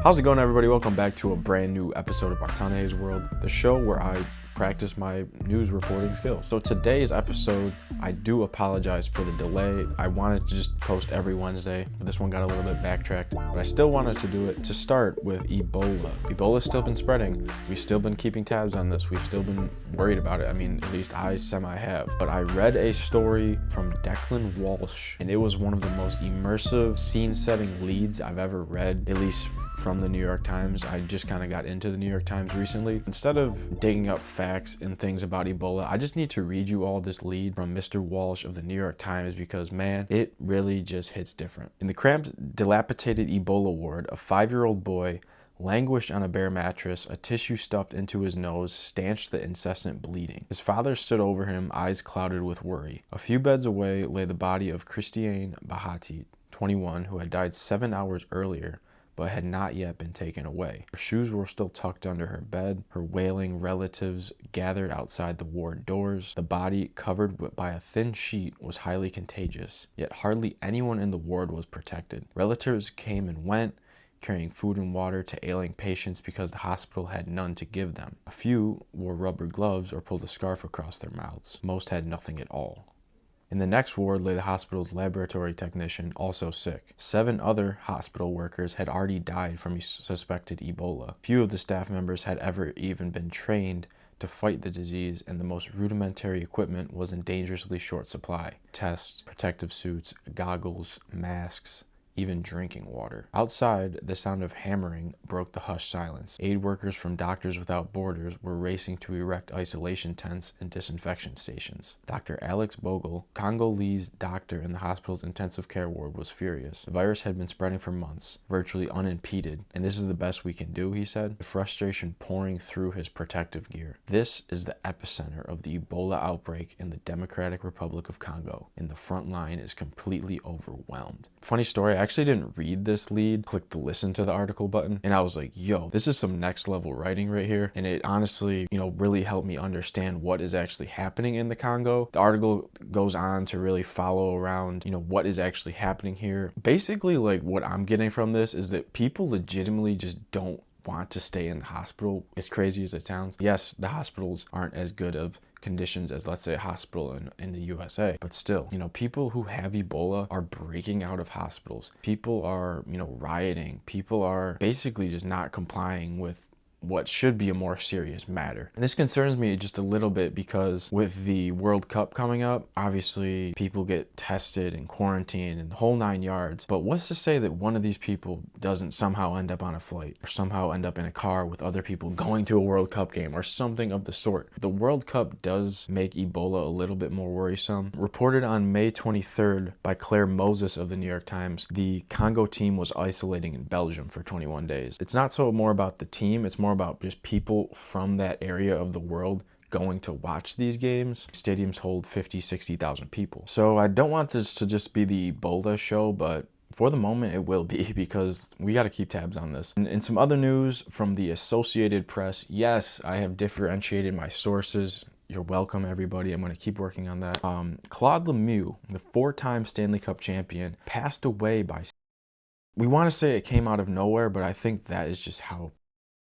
How's it going, everybody? Welcome back to a brand new episode of Bartonahay's World, the show where I practice my news reporting skills. So today's episode, I do apologize for the delay. I wanted to just post every Wednesday, but this one got a little bit backtracked, but I still wanted to do it to start with Ebola. Ebola's still been spreading. We've still been keeping tabs on this. We've still been worried about it. I mean, at least I have. But I read a story from Declan Walsh, and it was one of the most immersive scene-setting leads I've ever read, at least from the New York Times. I just kind of got into the New York Times recently. Instead of digging up facts and things about Ebola, I just need to read you all this lead from Mr. Walsh of the New York Times because, man, it really just hits different. In the cramped, dilapidated Ebola ward, a 5-year-old boy languished on a bare mattress, a tissue stuffed into his nose stanched the incessant bleeding. His father stood over him, eyes clouded with worry. A few beds away lay the body of Christiane Bahati, 21, who had died 7 hours earlier, but had not yet been taken away. Her shoes were still tucked under her bed. Her wailing relatives gathered outside the ward doors. The body, covered by a thin sheet, was highly contagious, yet hardly anyone in the ward was protected. Relatives came and went, carrying food and water to ailing patients because the hospital had none to give them. A few wore rubber gloves or pulled a scarf across their mouths. Most had nothing at all. In the next ward lay the hospital's laboratory technician, also sick. 7 other hospital workers had already died from suspected Ebola. Few of the staff members had ever even been trained to fight the disease, and the most rudimentary equipment was in dangerously short supply. Tests, protective suits, goggles, masks, even drinking water. Outside, the sound of hammering broke the hushed silence. Aid workers from Doctors Without Borders were racing to erect isolation tents and disinfection stations. Dr. Alex Bogle, Congolese doctor in the hospital's intensive care ward, was furious. The virus had been spreading for months, virtually unimpeded, and this is the best we can do, he said, the frustration pouring through his protective gear. This is the epicenter of the Ebola outbreak in the Democratic Republic of Congo, and the front line is completely overwhelmed. Funny story, I actually didn't read this lead, clicked the listen to the article button, and I was like, yo, this is some next level writing right here. And it honestly, really helped me understand what is actually happening in the Congo. The article goes on to really follow around, what is actually happening here. Basically, like, what I'm getting from this is that people legitimately just don't want to stay in the hospital, as crazy as it sounds. Yes, the hospitals aren't as good of conditions as, let's say, a hospital in the USA, but still, people who have Ebola are breaking out of hospitals. People are, rioting. People are basically just not complying with what should be a more serious matter. And this concerns me just a little bit because with the World Cup coming up, obviously people get tested and quarantined and the whole 9 yards. But what's to say that one of these people doesn't somehow end up on a flight or somehow end up in a car with other people going to a World Cup game or something of the sort? The World Cup does make Ebola a little bit more worrisome. Reported on May 23rd by Claire Moses of the New York Times, the Congo team was isolating in Belgium for 21 days. It's not so more about the team, it's more about just people from that area of the world going to watch these games. Stadiums hold 50, 60,000 people. So I don't want this to just be the Ebola show, but for the moment it will be because we got to keep tabs on this. And in some other news from the Associated Press, yes, I have differentiated my sources. You're welcome, everybody. I'm going to keep working on that. Claude Lemieux, the 4-time Stanley Cup champion, passed away by... We want to say it came out of nowhere, but I think that is just how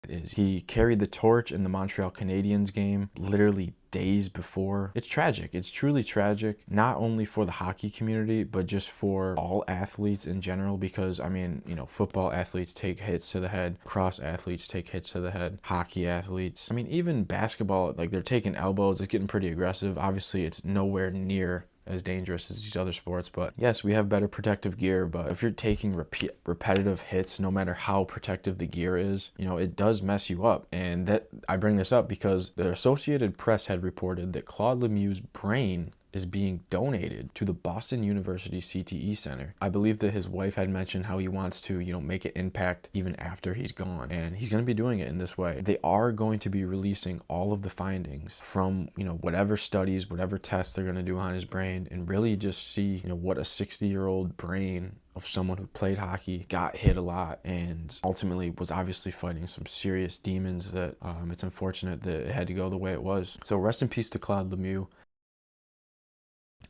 it is. He carried the torch in the Montreal Canadiens game literally days before. It's tragic. It's truly tragic, not only for the hockey community, but just for all athletes in general, because I mean, football athletes take hits to the head, cross athletes take hits to the head, hockey athletes. I mean, even basketball, like, they're taking elbows. It's getting pretty aggressive. Obviously, it's nowhere near as dangerous as these other sports, but yes, we have better protective gear. But if you're taking repetitive hits, no matter how protective the gear is, it does mess you up. And that, I bring this up because the Associated Press had reported that Claude Lemieux's brain is being donated to the Boston University CTE Center. I believe that his wife had mentioned how he wants to, make an impact even after he's gone, and he's going to be doing it in this way. They are going to be releasing all of the findings from, whatever studies, whatever tests they're going to do on his brain, and really just see, what a 60-year-old brain of someone who played hockey, got hit a lot, and ultimately was obviously fighting some serious demons that it's unfortunate that it had to go the way it was. So rest in peace to Claude Lemieux.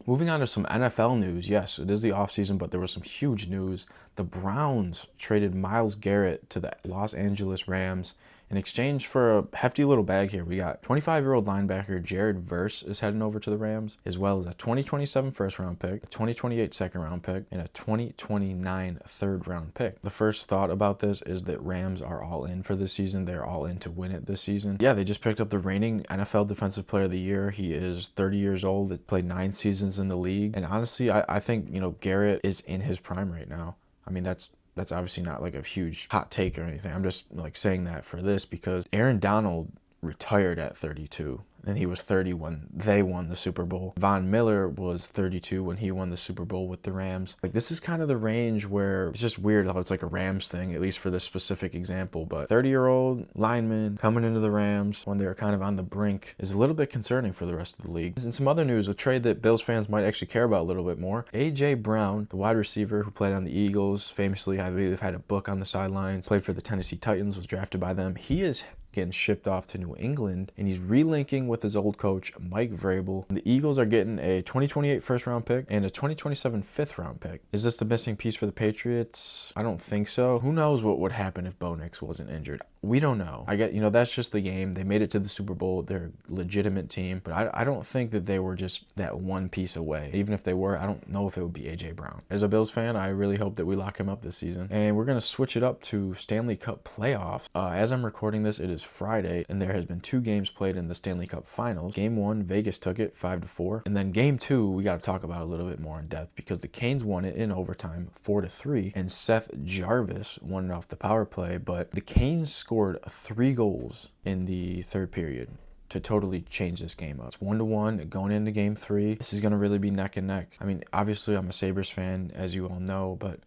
Moving on to some NFL news. Yes, it is the offseason, but there was some huge news. The Browns traded Myles Garrett to the Los Angeles Rams in exchange for a hefty little bag here. We got 25-year-old linebacker Jared Verse is heading over to the Rams, as well as a 2027 first-round pick, a 2028 second-round pick, and a 2029 third-round pick. The first thought about this is that Rams are all in for this season. They're all in to win it this season. Yeah, they just picked up the reigning NFL Defensive Player of the Year. He is 30 years old. He played 9 seasons in the league. And honestly, I think, Garrett is in his prime right now. I mean, that's obviously not like a huge hot take or anything. I'm just like saying that for this because Aaron Donald retired at 32 and he was 30 when they won the Super Bowl. Von Miller was 32 when he won the Super Bowl with the Rams. Like, this is kind of the range where it's just weird how it's like a Rams thing, at least for this specific example. But 30-year-old lineman coming into the Rams when they're kind of on the brink is a little bit concerning for the rest of the league. And some other news, a trade that Bills fans might actually care about a little bit more. A.J. Brown, the wide receiver who played on the Eagles, famously, I believe, had a book on the sidelines, played for the Tennessee Titans, was drafted by them. He is getting shipped off to New England, and he's relinking with his old coach, Mike Vrabel. The Eagles are getting a 2028 first-round pick and a 2027 fifth-round pick. Is this the missing piece for the Patriots? I don't think so. Who knows what would happen if Bo Nix wasn't injured? We don't know. I get, that's just the game. They made it to the Super Bowl. They're a legitimate team, but I don't think that they were just that one piece away. Even if they were, I don't know if it would be A.J. Brown. As a Bills fan, I really hope that we lock him up this season. And we're going to switch it up to Stanley Cup playoffs. As I'm recording this, it is Friday, and there has been 2 games played in the Stanley Cup Finals. Game 1, Vegas took it 5-4. And then Game 2, we got to talk about a little bit more in depth because the Canes won it in overtime 4-3, and Seth Jarvis won it off the power play, but the Canes scored 3 goals in the third period to totally change this game up. It's 1-1 going into Game 3. This is going to really be neck and neck. I mean, obviously I'm a Sabres fan, as you all know, but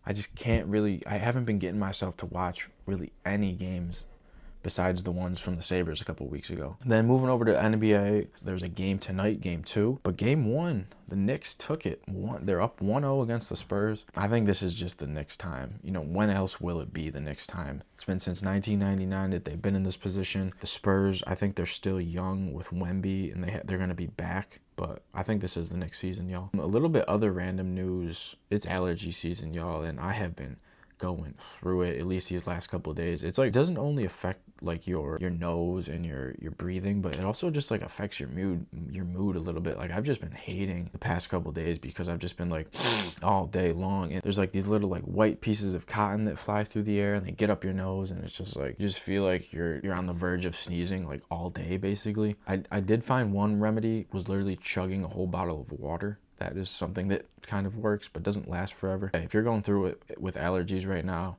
I just can't really, I haven't been getting myself to watch really any games besides the ones from the Sabres a couple weeks ago. Then moving over to NBA, there's a game tonight, Game 2. But Game 1, the Knicks took it. They're up 1-0 against the Spurs. I think this is just the Knicks' time. When else will it be the Knicks' time? It's been since 1999 that they've been in this position. The Spurs, I think they're still young with Wemby, and they're going to be back. But I think this is the next season, y'all. A little bit other random news. It's allergy season, y'all, and I have been going through it at least these last couple of days. It's like, it doesn't only affect like your nose and your breathing, but it also just like affects your mood a little bit. Like, I've just been hating the past couple of days because I've just been like all day long, and there's like these little like white pieces of cotton that fly through the air and they get up your nose, and it's just like you just feel like you're on the verge of sneezing like all day basically. I did find one remedy, was literally chugging a whole bottle of water. That is something that kind of works, but doesn't last forever. If you're going through it with allergies right now,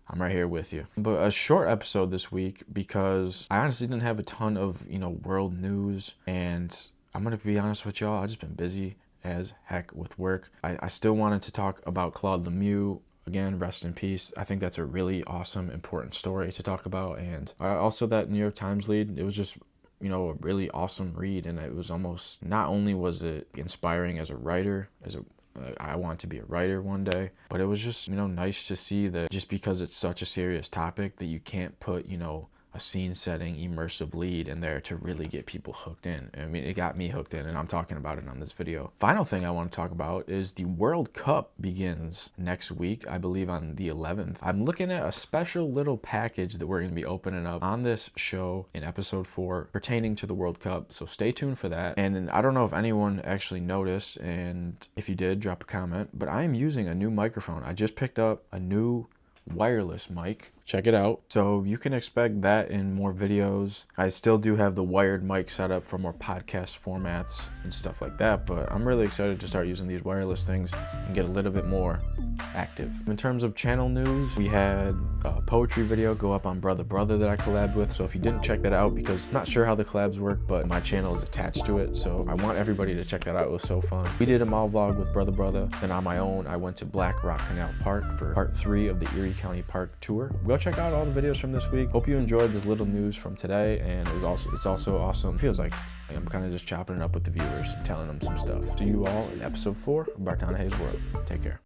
I'm right here with you. But a short episode this week because I honestly didn't have a ton of, world news. And I'm going to be honest with y'all, I've just been busy as heck with work. I still wanted to talk about Claude Lemieux. Again, rest in peace. I think that's a really awesome, important story to talk about. And also that New York Times lead, it was just a really awesome read, and it was almost, not only was it inspiring as a writer, I want to be a writer one day, but it was just nice to see that just because it's such a serious topic that you can't put a scene setting immersive lead in there to really get people hooked in. I mean, it got me hooked in, and I'm talking about it on this video. Final thing I want to talk about is the World Cup begins next week, I believe on the 11th. I'm looking at a special little package that we're going to be opening up on this show in episode 4 pertaining to the World Cup, so stay tuned for that. And I don't know if anyone actually noticed, and if you did, drop a comment, but I am using a new microphone. I just picked up a new wireless mic. Check it out. So you can expect that in more videos. I still do have the wired mic set up for more podcast formats and stuff like that, but I'm really excited to start using these wireless things and get a little bit more active. In terms of channel news, we had a poetry video go up on Brother Brother that I collabed with, so if you didn't check that out, because I'm not sure how the collabs work, but my channel is attached to it, so I want everybody to check that out. It was so fun. We did a mall vlog with Brother Brother, then on my own I went to Black Rock Canal Park for part 3 of the Erie County Park tour. Go check out all the videos from this week. Hope you enjoyed this little news from today, and it's also awesome. It feels like I'm kind of just chopping it up with the viewers and telling them some stuff. See you all in episode 4 of Bartonahay's World. Take care.